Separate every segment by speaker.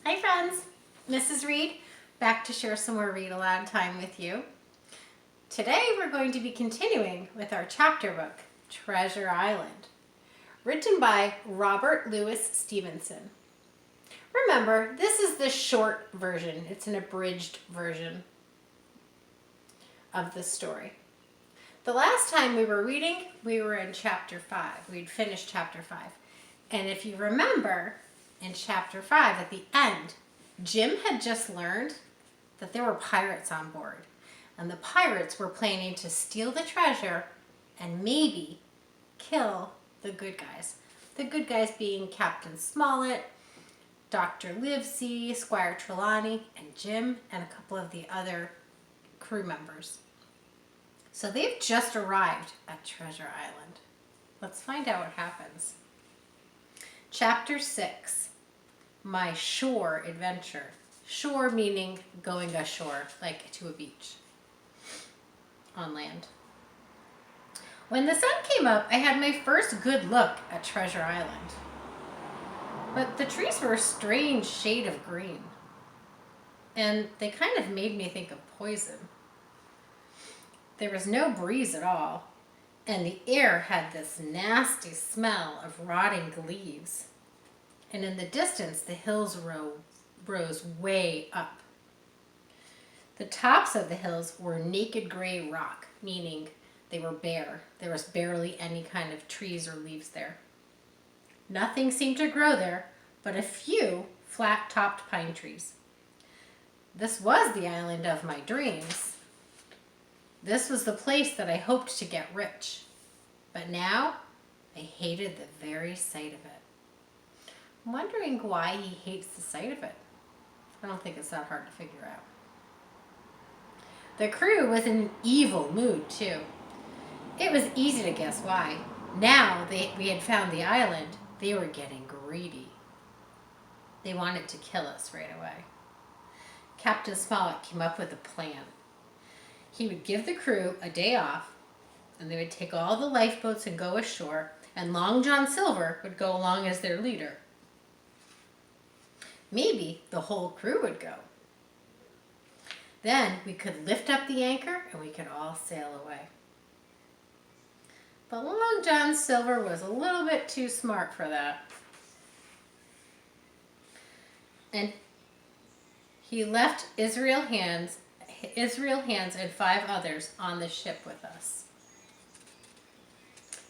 Speaker 1: Hi friends, Mrs. Read, back to share some more read aloud time with you. Today we're going to be continuing with our chapter book, Treasure Island, written by Robert Louis Stevenson. Remember, this is the short version. It's an abridged version of the story. The last time we were reading, we were in chapter 5. We'd finished chapter 5. And if you remember, in chapter 5 at the end, Jim had just learned that there were pirates on board. And the pirates were planning to steal the treasure and maybe kill the good guys. The good guys being Captain Smollett, Dr. Livesey, Squire Trelawney, and Jim, and a couple of the other crew members. So they've just arrived at Treasure Island. Let's find out what happens. Chapter 6, My Shore Adventure. Shore meaning going ashore, like to a beach on land. When the sun came up, I had my first good look at Treasure Island. But the trees were a strange shade of green, and they kind of made me think of poison. There was no breeze at all, and the air had this nasty smell of rotting leaves. And in the distance, the hills rose way up. The tops of the hills were naked gray rock, meaning they were bare. There was barely any kind of trees or leaves there. Nothing seemed to grow there, but a few flat-topped pine trees. This was the island of my dreams. This was the place that I hoped to get rich. But now, I hated the very sight of it. I'm wondering why he hates the sight of it. I don't think it's that hard to figure out. The crew was in an evil mood, too. It was easy to guess why. Now we had found the island, they were getting greedy. They wanted to kill us right away. Captain Smollett came up with a plan. He would give the crew a day off, and they would take all the lifeboats and go ashore, and Long John Silver would go along as their leader. Maybe the whole crew would go. Then we could lift up the anchor and we could all sail away. But Long John Silver was a little bit too smart for that. And he left Israel Hands and 5 others on the ship with us.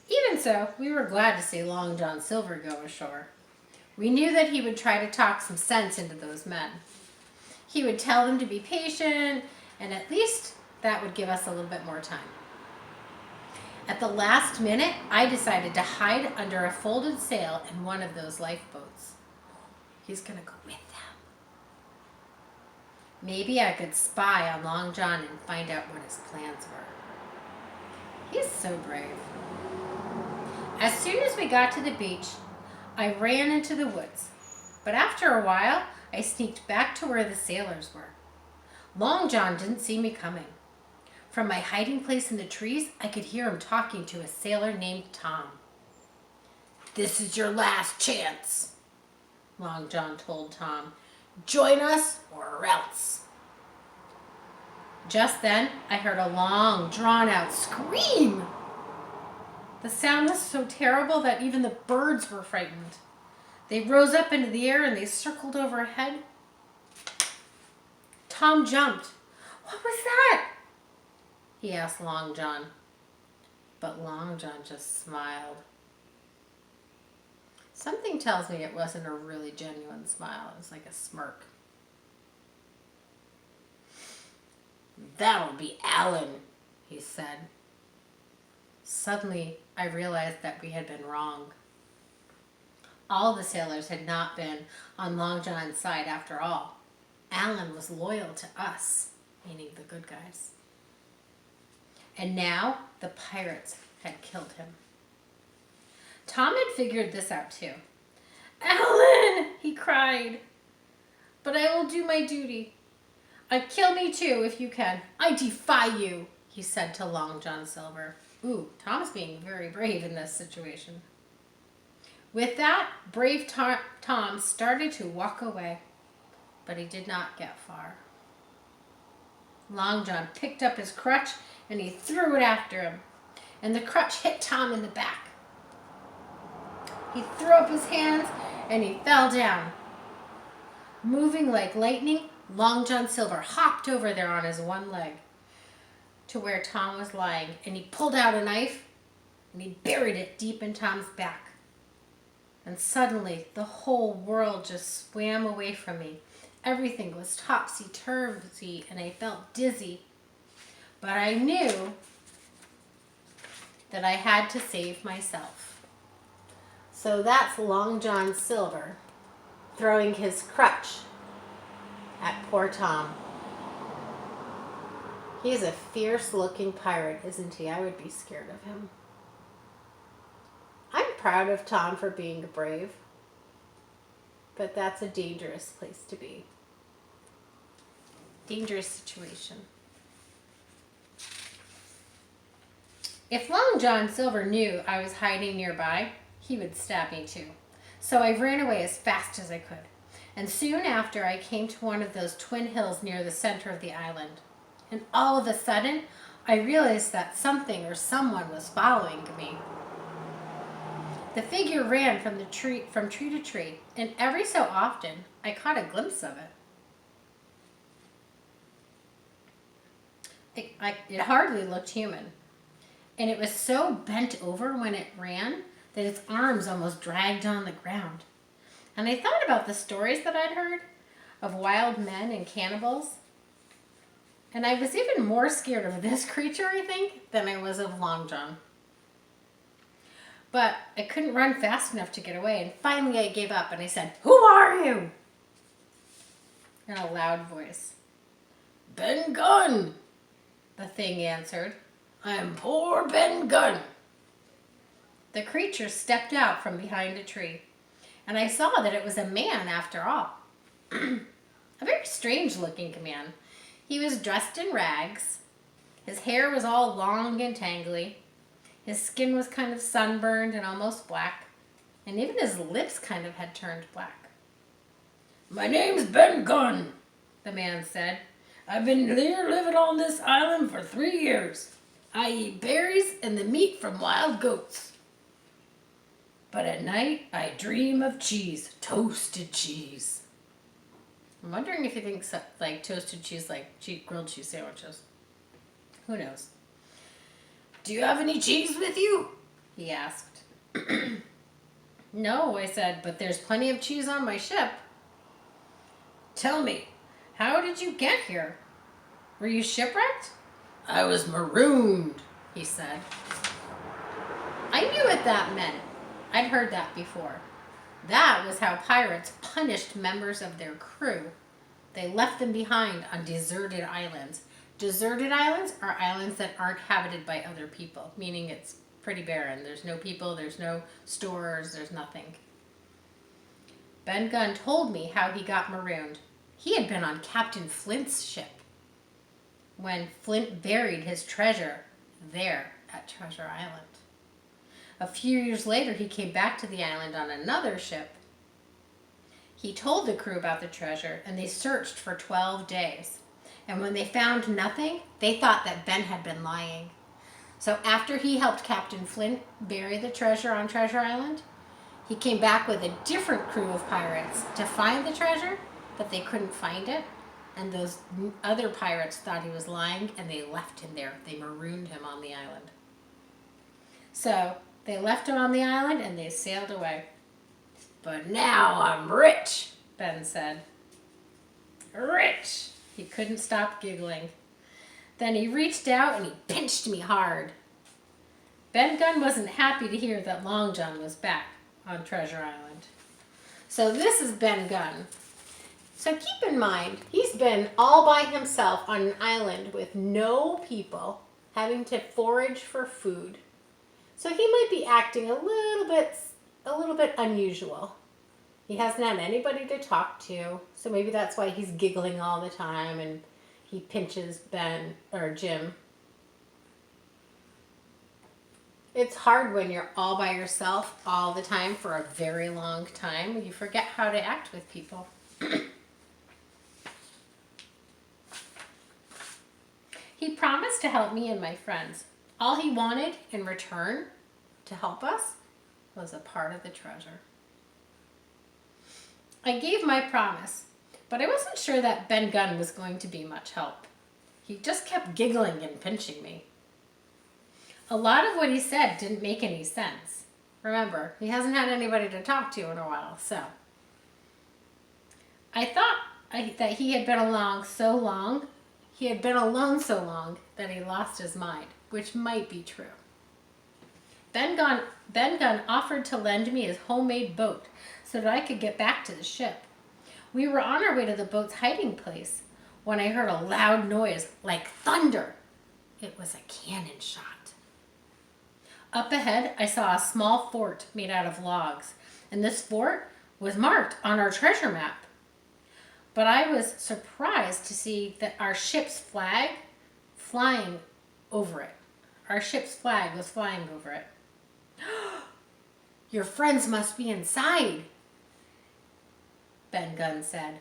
Speaker 1: Even so, we were glad to see Long John Silver go ashore. We knew that he would try to talk some sense into those men. He would tell them to be patient, and at least that would give us a little bit more time. At the last minute, I decided to hide under a folded sail in one of those lifeboats. He's going to go with them. Maybe I could spy on Long John and find out what his plans were. He's so brave. As soon as we got to the beach, I ran into the woods. But after a while, I sneaked back to where the sailors were. Long John didn't see me coming. From my hiding place in the trees, I could hear him talking to a sailor named Tom. "This is your last chance," Long John told Tom. "Join us or else." Just then, I heard a long, drawn-out scream. The sound was so terrible that even the birds were frightened. They rose up into the air and they circled overhead. Tom jumped. "What was that?" he asked Long John. But Long John just smiled. Something tells me it wasn't a really genuine smile. It was like a smirk. "That'll be Alan," he said. Suddenly, I realized that we had been wrong. All the sailors had not been on Long John's side after all. Alan was loyal to us, meaning the good guys. And now the pirates had killed him. Tom had figured this out too. "Alan!" he cried. "But I will do my duty. Kill me too if you can. I defy you," he said to Long John Silver. Ooh, Tom's being very brave in this situation. With that, brave Tom started to walk away. but he did not get far. Long John picked up his crutch and he threw it after him, and the crutch hit Tom in the back. He threw up his hands and he fell down. Moving like lightning, Long John Silver hopped over there on his one leg to where Tom was lying, and he pulled out a knife and he buried it deep in Tom's back. And suddenly the whole world just swam away from me. Everything was topsy-turvy and I felt dizzy. But I knew that I had to save myself. So that's Long John Silver throwing his crutch at poor Tom. He is a fierce-looking pirate, isn't he? I would be scared of him. I'm proud of Tom for being brave, but that's a dangerous place to be. Dangerous situation. If Long John Silver knew I was hiding nearby, he would stab me too. So I ran away as fast as I could. And soon after, I came to one of those twin hills near the center of the island. And all of a sudden, I realized that something or someone was following me. The figure ran from tree to tree, and every so often, I caught a glimpse of it. It hardly looked human. And it was so bent over when it ran that its arms almost dragged on the ground. And I thought about the stories that I'd heard of wild men and cannibals. And I was even more scared of this creature, I think, than I was of Long John. But I couldn't run fast enough to get away, and finally I gave up and I said, "Who are you?" In a loud voice. "Ben Gunn," the thing answered. "I'm poor Ben Gunn." The creature stepped out from behind a tree, and I saw that it was a man after all. A very strange-looking man. He was dressed in rags. His hair was all long and tangly. His skin was kind of sunburned and almost black, and even his lips kind of had turned black. "My name's Ben Gunn," the man said. "I've been here living on this island for 3 years. I eat berries and the meat from wild goats. But at night, I dream of cheese, toasted cheese." I'm wondering if he thinks like toasted cheese, like grilled cheese sandwiches. Who knows? "Do you have any cheese with you?" he asked. "No," I said, "but there's plenty of cheese on my ship." "Tell me, how did you get here? Were you shipwrecked?" "I was marooned," he said. I knew what that meant. I'd heard that before. That was how pirates punished members of their crew. They left them behind on deserted islands. Deserted islands are islands that aren't habited by other people, meaning it's pretty barren. There's no people, there's no stores, there's nothing. Ben Gunn told me how he got marooned. He had been on Captain Flint's ship when Flint buried his treasure there at Treasure Island. A few years later, he came back to the island on another ship. He told the crew about the treasure, and they searched for 12 days. And when they found nothing, they thought that Ben had been lying. So after he helped Captain Flint bury the treasure on Treasure Island, he came back with a different crew of pirates to find the treasure, but they couldn't find it. And those other pirates thought he was lying, and they left him there. They marooned him on the island. So they left him on the island, and they sailed away. "But now I'm rich," Ben said. "Rich!" He couldn't stop giggling. Then he reached out and he pinched me hard. Ben Gunn wasn't happy to hear that Long John was back on Treasure Island. So this is Ben Gunn. So keep in mind, he's been all by himself on an island with no people, having to forage for food. So he might be acting a little bit unusual. He hasn't had anybody to talk to, so maybe that's why he's giggling all the time and he pinches Ben or Jim. It's hard when you're all by yourself all the time for a very long time. You forget how to act with people. He promised to help me and my friends. All he wanted in return to help us was a part of the treasure. I gave my promise, but I wasn't sure that Ben Gunn was going to be much help. He just kept giggling and pinching me. A lot of what he said didn't make any sense. Remember, he hasn't had anybody to talk to in a while, so. I thought that he had been alone so long that he lost his mind, which might be true. Ben Gunn offered to lend me his homemade boat so that I could get back to the ship. We were on our way to the boat's hiding place when I heard a loud noise like thunder. It was a cannon shot. Up ahead, I saw a small fort made out of logs, and this fort was marked on our treasure map. But I was surprised to see that our ship's flag flying over it. Our ship's flag was flying over it. Your friends must be inside, Ben Gunn said.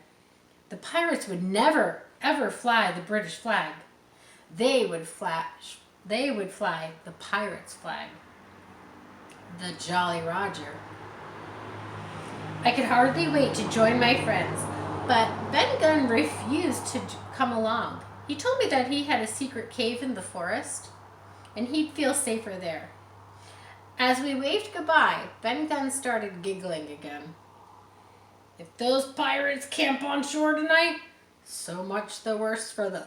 Speaker 1: The pirates would never, ever fly the British flag. They would fly the pirates' flag. The Jolly Roger. I could hardly wait to join my friends, but Ben Gunn refused to come along. He told me that he had a secret cave in the forest, and he'd feel safer there. As we waved goodbye, Ben Gunn started giggling again. If those pirates camp on shore tonight, so much the worse for them.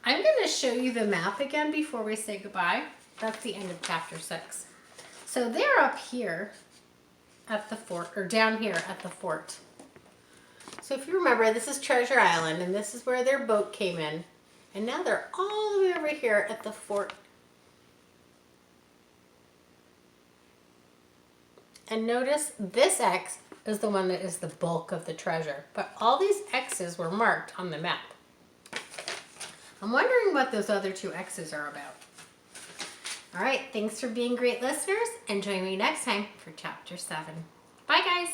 Speaker 1: I'm going to show you the map again before we say goodbye. That's the end of chapter 6. So they're up here at the fort, or down here at the fort. So if you remember, this is Treasure Island, and this is where their boat came in. And now they're all the way over here at the fort. And notice this X is the one that is the bulk of the treasure. But all these X's were marked on the map. I'm wondering what those other two X's are about. All right, thanks for being great listeners, and join me next time for chapter 7. Bye, guys.